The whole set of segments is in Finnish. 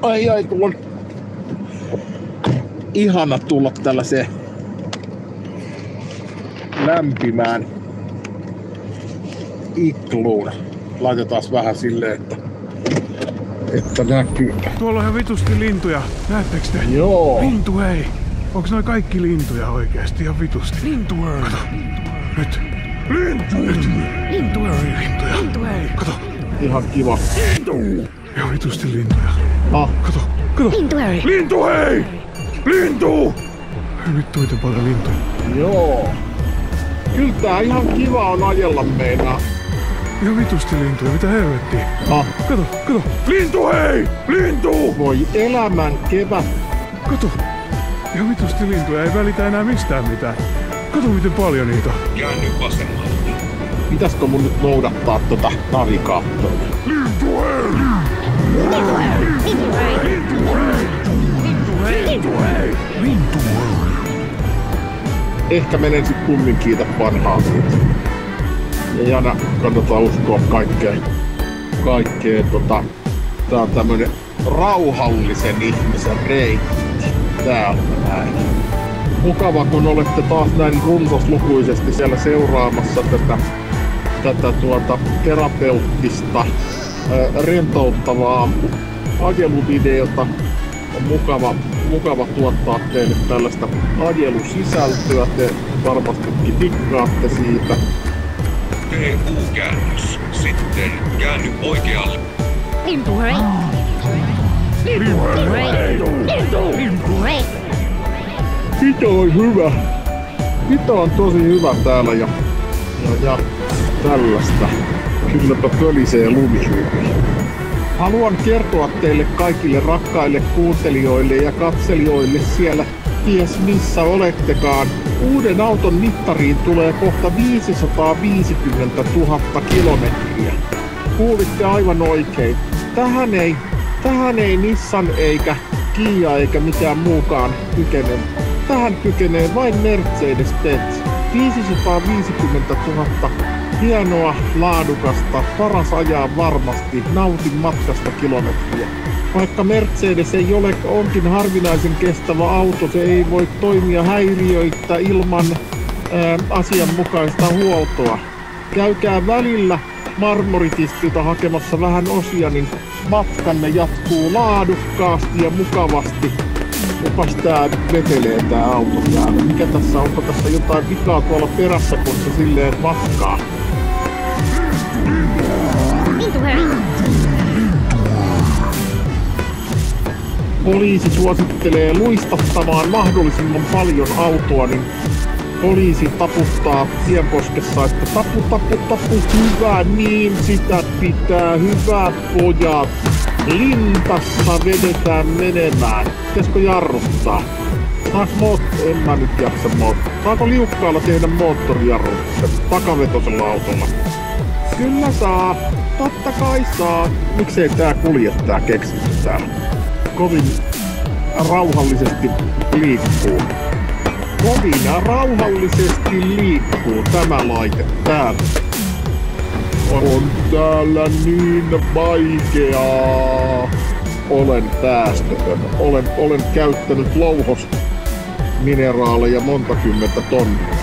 Ai, kun on ihana tulla tällaiseen lämpimään igluun. Laitetaan vähän silleen, että näkyy. Tuolla on ihan vitusti lintuja. Näettekö te? Joo. Lintu hei. Onks noi kaikki lintuja oikeesti ihan vitusti? Lintu hei. Kato. Nyt. Lintu. Nyt. Lintu hei. Lintuja. Lintu hei. Kato. Ihan kiva. Lintu. Ihan vitusti lintuja. Kato. Kato. Lintu hei. Lintu hei. Lintu. Hei vittu miten paljon lintuja. Joo. Kyllä tää ihan kiva on ajella meinaa. Ihan vitusti lintuja, mitä helvettiä? Kato, kato! Lintu hei! Lintu! Voi elämän kevät. Kato! Ihan vitusti lintuja, ei välitä enää mistään mitään. Kato miten paljon niitä on. Käänny vasemmalle. Pitäisikö mun nyt noudattaa tota navigaattoria? Lintu hei! Lintu hei! Lintu hei! Lintu hei! Lintu hei! Lintu hei! Ehkä menen sit kumminkin itse vanhaan siitä. Ei aina kannata uskoa kaikkeen. Tää on tämmönen rauhallisen ihmisen reitti. Tää on näin. Mukava kun olette taas näin runsaslukuisesti siellä seuraamassa tätä terapeuttista, rentouttavaa ajeluvideota. On mukava tuottaa teille tällaista ajelusisältöä. Te varmastikin tikkaatte siitä. Tee U-käännös. Sitten käänny oikealle. Lintu hei. Lintu hei. Lintu hei. Pito on hyvä. Pito on tosi hyvä täällä ja tällaista. Kylläpä pölisee lumi. Haluan kertoa teille kaikille rakkaille kuuntelijoille ja katselijoille siellä ties missä olettekaan. Uuden auton mittariin tulee kohta 550 000 kilometriä. Kuulitte aivan oikein. Tähän ei Nissan eikä Kia eikä mikään muukaan kykene. Tähän kykenee vain Mercedes-Benz. 550 000. Hienoa, laadukasta, paras ajaa varmasti, nautin matkasta kilometriä. Vaikka Mercedes ei ole, onkin harvinaisen kestävä auto, se ei voi toimia häiriöittä ilman asianmukaista huoltoa. Käykää välillä Marmoritistilta hakemassa vähän osia, niin matkanne jatkuu laadukkaasti ja mukavasti. Jopas tää vetelee tää auto täällä. Mikä tässä on? Onko tässä jotain vikaa tuolla perässä, kun se silleen matkaa? Lintu hei. Poliisi suosittelee luistattamaan mahdollisimman paljon autoa, niin poliisi taputtaa tienposkessa, että tapu, hyvä, niin sitä pitää, hyvät pojat. Lintassa vedetään menemään. Pitäisikö jarruttaa? En mä nyt jaksa Saako liukkaalla tehdä moottorijarru takavetosella autolla? Kyllä saa. Totta kai saa. Miksei tää kulje tää keksitty täällä? Kovin rauhallisesti liikkuu. Kovin rauhallisesti liikkuu tämä laite täällä. On täällä niin vaikeaa. Olen päästötön. Olen käyttänyt louhosmineraaleja monta kymmentä tonnia.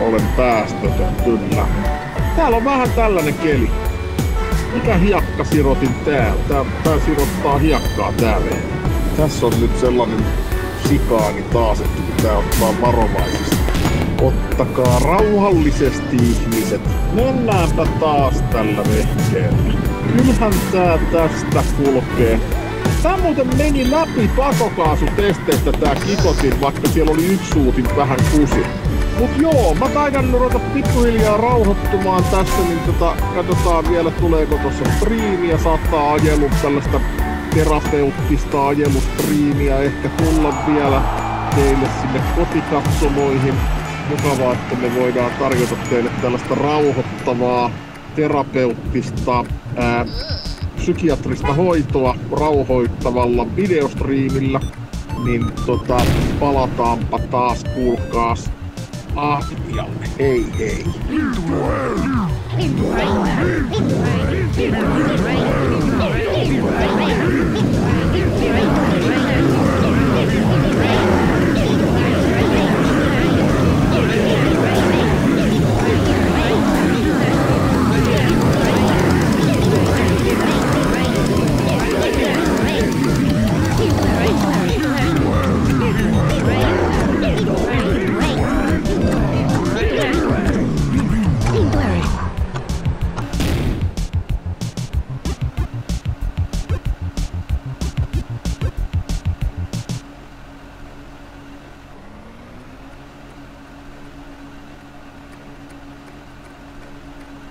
Olen päästötön, kyllä. Täällä on vähän tällainen keli. Mikä hiakkasirotin täällä? Tää sirottaa hiakkaa täällä. Tässä on nyt sellainen sikaani taas, että pitää ottaa varovaisesti. Ottakaa rauhallisesti ihmiset. Mennäänpä taas tällä vehkeellä. Kyllähän tää tästä kulkee. Tää muuten meni läpi pakokaasutesteistä tää Kikotin, vaikka siellä oli yksi suutin vähän kusi. Mut joo, mä taidan ruveta pikkuhiljaa rauhoittumaan tässä, niin katsotaan vielä tuleeko tossa striimiä, saattaa ajelu tällaista terapeuttista ajelustriimiä ehkä tulla vielä teille sinne kotikatsomoihin. Mukavaa, että me voidaan tarjota teille tällaista rauhoittavaa, terapeuttista, psykiatrista hoitoa rauhoittavalla videostriimillä. Niin palataanpa taas, kuulkaas, asialle. Hei hei! Lintu hei. Lintu hei. Lintu hei.